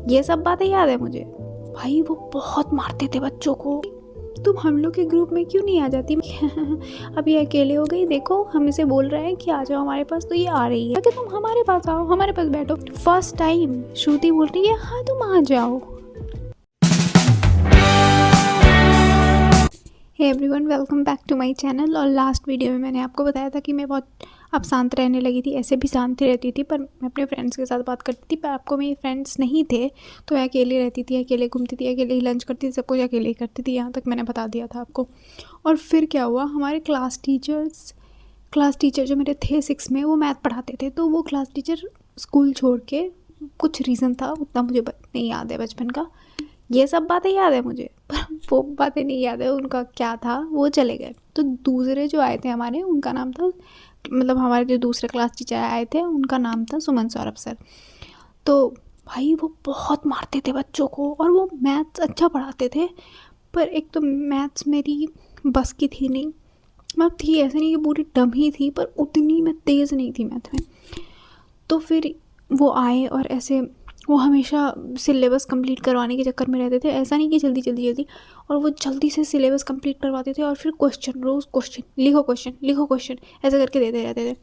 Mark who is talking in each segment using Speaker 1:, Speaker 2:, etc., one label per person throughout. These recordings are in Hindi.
Speaker 1: ये सब बातें याद है मुझे। भाई वो बहुत मारते थे बच्चों को। तुम हम लोग के ग्रुप में क्यों नहीं आ जाती? अब ये अकेले हो गई, देखो हम इसे बोल रहे हैं कि आ जाओ हमारे पास, तो ये आ रही है कि तुम हमारे पास आओ, हमारे पास बैठो। फर्स्ट टाइम श्रुति बोल रही है हाँ तुम आ जाओ। Hey everyone, welcome back to my channel. और लास्ट वीडियो में मैंने आपको बताया था कि मैं बहुत अब शांत रहने लगी थी। ऐसे भी शांत ही रहती थी, पर मैं अपने फ्रेंड्स के साथ बात करती थी। पर आपको मेरे फ्रेंड्स नहीं थे तो मैं अकेले रहती थी, अकेले घूमती थी, अकेले ही लंच करती थी, सब कुछ अकेले ही करती थी। यहाँ तक मैंने बता दिया था आपको। और फिर क्या हुआ, हमारे क्लास टीचर जो मेरे थे 6 में, वो मैथ पढ़ाते थे। तो वो क्लास टीचर स्कूल छोड़ के, कुछ रीज़न था, उतना मुझे नहीं याद है बचपन का। ये सब बातें याद है मुझे, पर वो बातें नहीं याद है उनका क्या था। वो चले गए। तो दूसरे जो आए थे हमारे, उनका नाम था, मतलब हमारे जो दूसरे क्लास टीचर आए थे उनका नाम था सुमन सौरभ सर। तो भाई वो बहुत मारते थे बच्चों को, और वो मैथ्स अच्छा पढ़ाते थे। पर एक तो मैथ्स मेरी बस की थी नहीं, मतलब थी ऐसे नहीं कि पूरी डम ही थी, पर उतनी मैं तेज़ नहीं थी मैथ में। तो फिर वो आए और ऐसे वो हमेशा सिलेबस कंप्लीट करवाने के चक्कर में रहते थे। ऐसा नहीं कि जल्दी, और वो जल्दी से सिलेबस कंप्लीट करवाते थे और फिर रोज़ क्वेश्चन ऐसे करके देते रहते थे।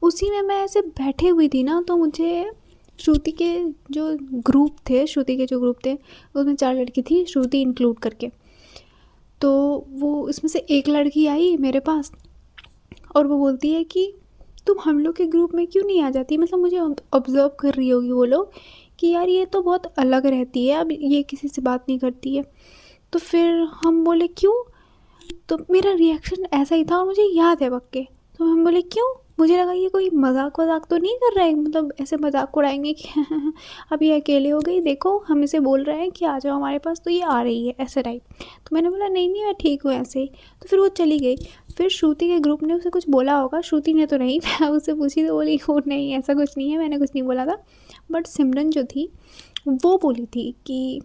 Speaker 1: उसी में मैं ऐसे बैठे हुई थी ना, तो मुझे श्रुति के जो ग्रुप थे उसमें 4 लड़की थी, श्रुति इंक्लूड करके। तो वो इसमें से एक लड़की आई मेरे पास और वो बोलती है कि तुम हम लोग के ग्रुप में क्यों नहीं आ जाती? मतलब मुझे ऑब्ज़र्व कर रही होगी वो लोग कि यार ये तो बहुत अलग रहती है, अब ये किसी से बात नहीं करती है। तो फिर हम बोले क्यों? तो मेरा रिएक्शन ऐसा ही था और मुझे याद है पक्के। तो हम बोले क्यों? मुझे लगा ये कोई मजाक तो नहीं कर रहा है, मतलब ऐसे मजाक उड़ाएंगे कि अब ये अकेले हो गई, देखो हम इसे बोल रहे हैं कि आ जाओ हमारे पास, तो ये आ रही है, ऐसे टाइप। तो मैंने बोला नहीं मैं ठीक हूँ ऐसे ही। तो फिर वो चली गई। फिर श्रुति के ग्रुप ने उसे कुछ बोला होगा, श्रुति ने तो नहीं। मैं उससे पूछी तो बोली वो नहीं ऐसा कुछ नहीं है, मैंने कुछ नहीं बोला था। बट सिमरन जो थी वो बोली थी कि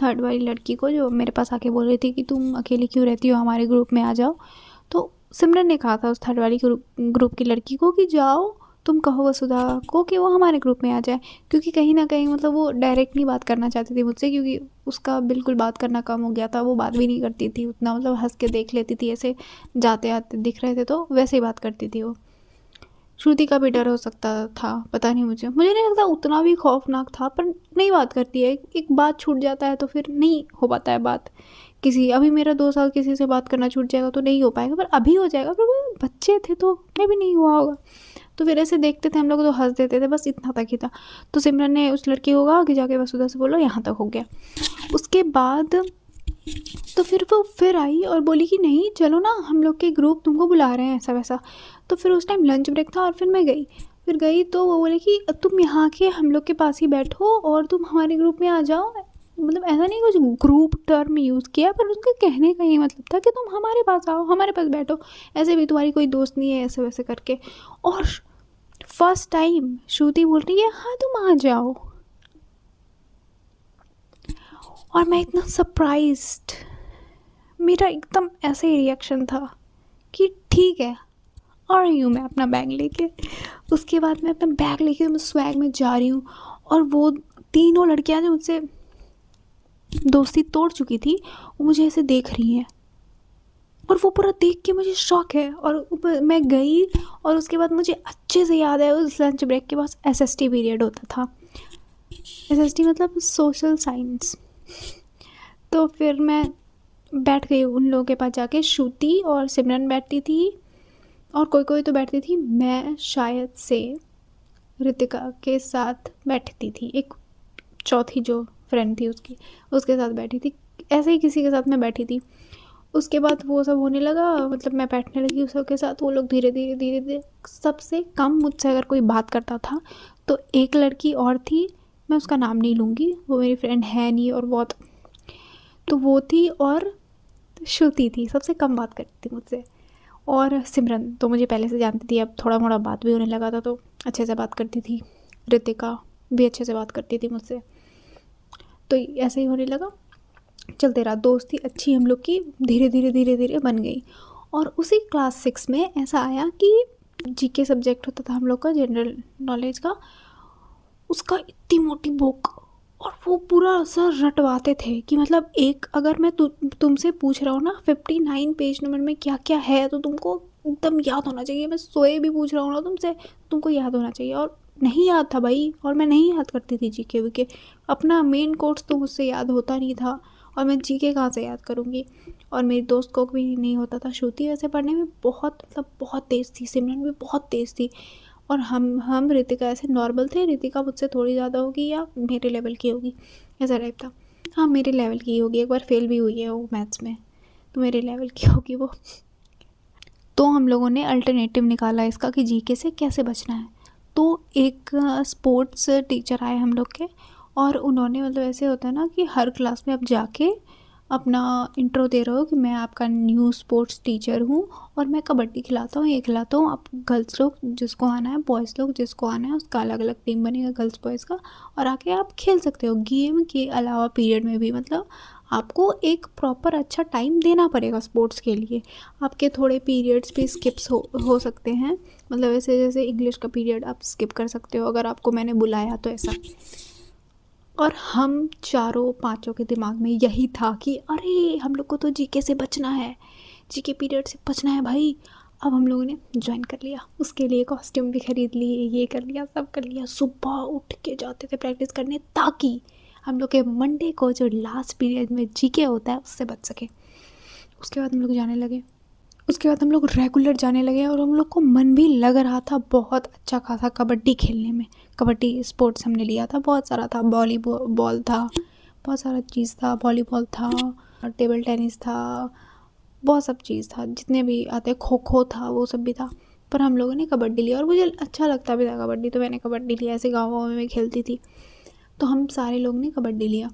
Speaker 1: थर्ड वाली लड़की को, जो मेरे पास आके बोल रही थी कि तुम अकेली क्यों रहती हो, हमारे ग्रुप में आ जाओ। तो सिमरन ने कहा था उस थर्ड वाली ग्रुप की लड़की को कि जाओ तुम कहो वसुधा को कि वो हमारे ग्रुप में आ जाए। क्योंकि कहीं ना कहीं मतलब वो डायरेक्ट नहीं बात करना चाहती थी मुझसे, क्योंकि उसका बिल्कुल बात करना कम हो गया था। वो बात भी नहीं करती थी उतना, मतलब हंस के देख लेती थी, ऐसे जाते आते दिख रहे थे तो वैसे ही बात करती थी वो। श्रुति का भी डर हो सकता था, पता नहीं, मुझे नहीं लगता उतना भी खौफनाक था। पर नहीं बात करती है, एक बात छूट जाता है तो फिर नहीं हो पाता है बात किसी। अभी मेरा 2 साल किसी से बात करना छूट जाएगा तो नहीं हो पाएगा, पर अभी हो जाएगा। पर वो बच्चे थे तो मैं भी नहीं हुआ होगा। तो फिर ऐसे देखते थे हम लोग तो हंस देते थे, बस इतना तक ही था। तो सिमरन ने उस लड़की को कहा कि जाके वसुधा से बोलो, यहाँ तक हो गया। उसके बाद तो फिर वो फिर आई और बोली कि नहीं चलो ना, हम लोग के ग्रुप तुमको बुला रहे हैं, ऐसा वैसा। तो फिर उस टाइम लंच ब्रेक था और फिर मैं गई तो वो बोले कि तुम यहाँ के हम लोग के पास ही बैठो और तुम हमारे ग्रुप में आ जाओ। मतलब ऐसा नहीं कुछ ग्रुप टर्म यूज़ किया, पर उनके कहने का ये मतलब था कि तुम हमारे पास आओ, हमारे पास बैठो, ऐसे भी तुम्हारी कोई दोस्त नहीं है, ऐसे वैसे करके। और फर्स्ट टाइम श्रुति बोल रही है हाँ तुम आ जाओ, और मैं इतना सरप्राइज्ड, मेरा एकदम ऐसे ही रिएक्शन था कि ठीक है, और रही हूँ मैं अपना बैग लेके। उसके बाद मैं अपना बैग लेके मैं स्वैग में जा रही हूँ, और वो तीनों लड़कियाँ जो मुझसे दोस्ती तोड़ चुकी थी वो मुझे ऐसे देख रही हैं, और वो पूरा देख के मुझे शॉक है। और मैं गई, और उसके बाद मुझे अच्छे से याद है उस लंच ब्रेक के पास SST पीरियड होता था। SST मतलब सोशल साइंस। तो फिर मैं बैठ गई उन लोगों के पास जाके। श्रुति और सिमरन बैठती थी, और कोई तो बैठती थी। मैं शायद से रितिका के साथ बैठती थी, एक चौथी जो फ्रेंड थी उसके साथ बैठी थी, ऐसे ही किसी के साथ मैं बैठी थी। उसके बाद वो सब होने लगा, मतलब मैं बैठने लगी उस सबके साथ। वो लोग धीरे धीरे सबसे कम मुझसे अगर कोई बात करता था तो एक लड़की और थी, मैं उसका नाम नहीं लूँगी, वो मेरी फ्रेंड है नहीं और बहुत, तो वो थी। और श्रुति थी, सबसे कम बात करती थी मुझसे। और सिमरन तो मुझे पहले से जानती थी, अब थोड़ा मोड़ा बात भी होने लगा था तो अच्छे से बात करती थी। रितिका भी अच्छे से बात करती थी मुझसे। तो ऐसे ही होने लगा, चलते रहा, दोस्ती अच्छी हम लोग की धीरे धीरे बन गई। और उसी क्लास 6 में ऐसा आया कि GK सब्जेक्ट होता था हम लोग का, जनरल नॉलेज का। उसका इतनी मोटी बुक, और वो पूरा सर रटवाते थे कि मतलब एक अगर मैं तुमसे पूछ रहा हूँ ना 59 पेज नंबर में क्या क्या है तो तुमको एकदम याद होना चाहिए। मैं सोए भी पूछ रहा हूँ ना तुमसे, तुमको याद होना चाहिए। और नहीं याद था भाई, और मैं नहीं याद करती थी जीके वीके। अपना मेन कोर्स तो मुझसे याद होता नहीं था, और मैं जीके कहाँ से याद करूँगी। और मेरी दोस्त को भी नहीं होता था। श्रुति वैसे पढ़ने में बहुत मतलब बहुत तेज़ थी, सिमरन भी बहुत तेज़ थी, और हम रितिका ऐसे नॉर्मल थे। रितिका मुझसे थोड़ी ज़्यादा होगी या मेरे लेवल की होगी, ऐसा टाइप था। हाँ, मेरे लेवल की होगी, एक बार फेल भी हुई है वो मैथ्स में, तो मेरे लेवल की होगी वो। तो हम लोगों ने अल्टरनेटिव निकाला इसका कि जीके से कैसे बचना है। तो एक स्पोर्ट्स टीचर आए हम लोग के, और उन्होंने मतलब ऐसे होता है ना कि हर क्लास में आप जाके अपना इंट्रो दे रहे हो कि मैं आपका न्यू स्पोर्ट्स टीचर हूँ, और मैं कबड्डी खिलाता हूँ, ये खिलाता हूँ। आप गर्ल्स लोग जिसको आना है, बॉयज़ लोग जिसको आना है, उसका अलग अलग टीम बनेगा गर्ल्स बॉयज़ का, और आके आप खेल सकते हो। गेम के अलावा पीरियड में भी मतलब आपको एक प्रॉपर अच्छा टाइम देना पड़ेगा स्पोर्ट्स के लिए। आपके थोड़े पीरियड्स भी स्किप्स हो सकते हैं, मतलब ऐसे जैसे इंग्लिश का पीरियड आप स्किप कर सकते हो अगर आपको मैंने बुलाया तो, ऐसा। और हम चारों पांचों के दिमाग में यही था कि अरे हम लोग को तो जीके से बचना है, जीके पीरियड से बचना है भाई। अब हम लोगों ने ज्वाइन कर लिया, उसके लिए कॉस्ट्यूम भी खरीद लिए, ये कर लिया, सब कर लिया। सुबह उठ के जाते थे प्रैक्टिस करने, ताकि हम लोग के मंडे को जो लास्ट पीरियड में जीके होता है उससे बच सके। उसके बाद हम लोग जाने लगे, उसके बाद हम लोग रेगुलर जाने लगे, और हम लोग को मन भी लग रहा था बहुत अच्छा खासा कबड्डी खेलने में। कबड्डी स्पोर्ट्स हमने लिया था, बहुत सारा था, वॉलीबॉल था, बहुत सारा चीज़ था, वॉलीबॉल था, टेबल टेनिस था, बहुत सब चीज़ था, जितने भी आते, खो खो था, वो सब भी था। पर हम लोगों ने कबड्डी लिया, और मुझे अच्छा लगता भी था कबड्डी, तो मैंने कबड्डी लिया। ऐसे गाँव में मैं खेलती थी, तो हम सारे लोग ने कबड्डी लिया।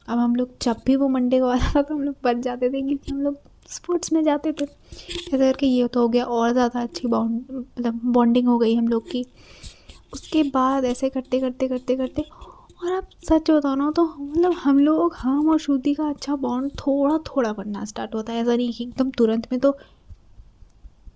Speaker 1: अब हम लोग जब भी वो मंडे को आता था तो हम लोग बच जाते थे, क्योंकि हम लोग स्पोर्ट्स में जाते थे। ऐसा करके ये तो हो गया, और ज़्यादा अच्छी मतलब बॉन्डिंग हो गई हम लोग की। उसके बाद ऐसे करते करते करते करते, और अब सच बताओ ना तो मतलब हम और श्रुति का अच्छा बॉन्ड थोड़ा थोड़ा बनना स्टार्ट होता है। ऐसा नहीं कि एकदम तुरंत में तो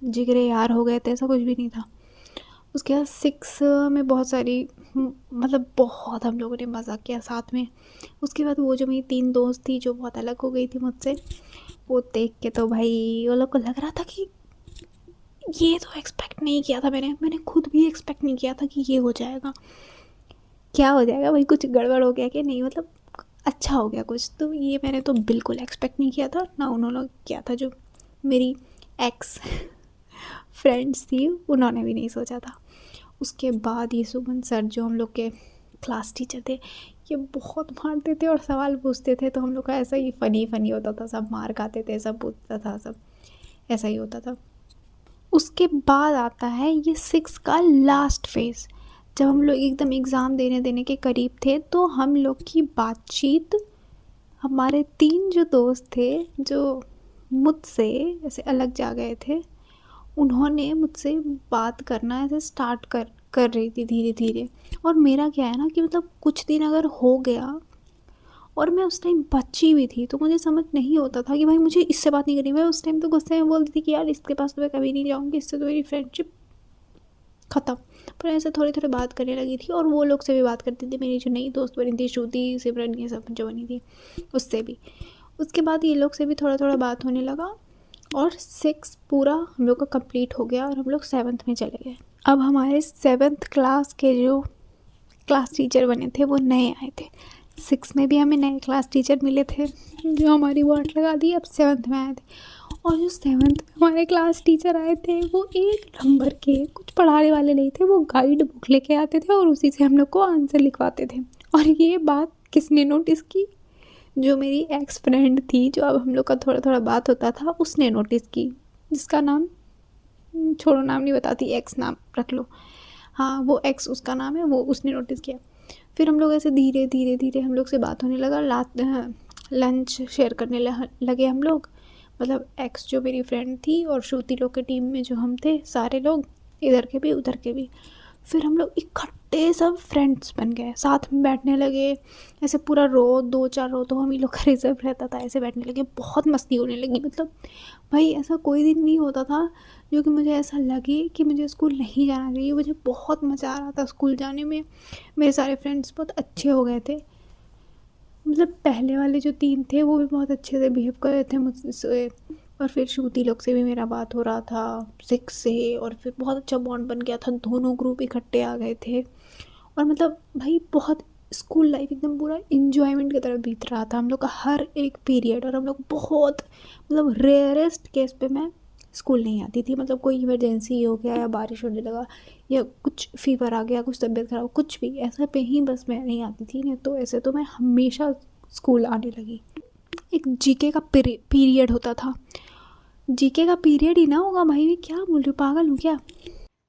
Speaker 1: जिगरे यार हो गए थे, ऐसा कुछ भी नहीं था। उसके बाद 6 में बहुत सारी मतलब बहुत हम लोगों ने मज़ा किया साथ में। उसके बाद वो जो मेरी 3 दोस्त थी जो बहुत अलग हो गई थी मुझसे, वो देख के तो भाई वो लोग को लग रहा था कि ये तो एक्सपेक्ट नहीं किया था मैंने खुद भी एक्सपेक्ट नहीं किया था कि ये हो जाएगा। क्या हो जाएगा भाई, कुछ गड़बड़ हो गया कि नहीं, मतलब अच्छा हो गया कुछ, तो ये मैंने तो बिल्कुल एक्सपेक्ट नहीं किया था ना उन्होंने किया था। जो मेरी एक्स फ्रेंड्स थी उन्होंने भी नहीं सोचा था। उसके बाद ये सुमन सर जो हम लोग के क्लास टीचर थे, ये बहुत मारते थे और सवाल पूछते थे, तो हम लोग का ऐसा ही फ़नी होता था, सब मार खाते थे, सब पूछता था, सब ऐसा ही होता था। उसके बाद आता है ये 6 का लास्ट फेज़। जब हम लोग एकदम एग्ज़ाम देने के करीब थे, तो हम लोग की बातचीत, हमारे 3 जो दोस्त थे जो मुझसे ऐसे अलग जा गए थे, उन्होंने मुझसे बात करना ऐसे स्टार्ट कर रही थी धीरे धीरे। और मेरा क्या है ना कि मतलब कुछ दिन अगर हो गया और मैं उस टाइम बच्ची भी थी, तो मुझे समझ नहीं होता था कि भाई मुझे इससे बात नहीं करनी। मैं उस टाइम तो गुस्से में बोलती थी कि यार इसके पास तो मैं कभी नहीं जाऊँगी, इससे तो मेरी फ्रेंडशिप ख़त्म। पर ऐसे थोड़ी थोड़ी बात करने लगी थी, और वो लोग से भी बात करती थी, मेरी जो नई दोस्त बनी थी श्रुति, सिमरन, ये सब जो बनी थी उससे भी। उसके बाद ये लोग से भी थोड़ा थोड़ा बात होने लगा, और 6 पूरा हम लोग का कंप्लीट हो गया, और हम लोग 7th में चले गए। अब हमारे 7th क्लास के जो क्लास टीचर बने थे वो नए आए थे। 6 में भी हमें नए क्लास टीचर मिले थे जो हमारी वाट लगा दी। अब 7th में आए थे, और जो 7th में हमारे क्लास टीचर आए थे वो एक नंबर के कुछ पढ़ाने वाले नहीं थे, वो गाइड बुक लेके आते थे और उसी से हम लोग को आंसर लिखवाते थे। और ये बात किसने नोटिस की? जो मेरी एक्स फ्रेंड थी, जो अब हम लोग का थोड़ा थोड़ा बात होता था, उसने नोटिस की, जिसका नाम छोड़ो, नाम नहीं बताती, एक्स नाम रख लो। हाँ, वो एक्स उसका नाम है, वो उसने नोटिस किया। फिर हम लोग ऐसे धीरे धीरे धीरे हम लोग से बात होने लगा। लंच शेयर करने लगे हम लोग, मतलब एक्स जो मेरी फ्रेंड थी और श्रुति लोग के टीम में जो हम थे सारे लोग, इधर के भी उधर के भी। फिर हम लोग इकट्ठे सब फ्रेंड्स बन गए, साथ में बैठने लगे। ऐसे पूरा रो 2-4 रो तो हम ही लोग का रिजर्व रहता था, ऐसे बैठने लगे, बहुत मस्ती होने लगी। मतलब भाई ऐसा कोई दिन नहीं होता था जो कि मुझे ऐसा लगे कि मुझे स्कूल नहीं जाना चाहिए। मुझे बहुत मज़ा आ रहा था स्कूल जाने में, मेरे सारे फ्रेंड्स बहुत अच्छे हो गए थे। मतलब पहले वाले जो 3 थे वो भी बहुत अच्छे से बिहेव कर रहे थे मुझसे, और फिर श्रुति लोग से भी मेरा बात हो रहा था 6 से, और फिर बहुत अच्छा बॉन्ड बन गया था, दोनों ग्रुप इकट्ठे आ गए थे। और मतलब भाई बहुत स्कूल लाइफ एकदम पूरा इंजॉयमेंट की तरह बीत रहा था हम लोग का हर एक पीरियड। और हम लोग बहुत मतलब रेयरेस्ट केस पे मैं स्कूल नहीं आती थी, मतलब कोई इमरजेंसी हो गया या बारिश होने लगा या कुछ फीवर आ गया, कुछ तबीयत खराब, कुछ भी ऐसा पे ही बस मैं नहीं आती थी, नहीं तो ऐसे तो मैं हमेशा स्कूल आने लगी। एक जीके का पीरियड होता था, जीके का पीरियड ही ना होगा भाई, मैं क्या बोल रही हूँ, पागल हूँ क्या।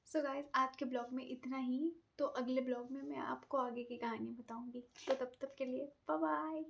Speaker 1: सो गाइस आज के ब्लॉग में इतना ही, तो अगले ब्लॉग में मैं आपको आगे की कहानी बताऊंगी, तो तब तक के लिए बाय बाय।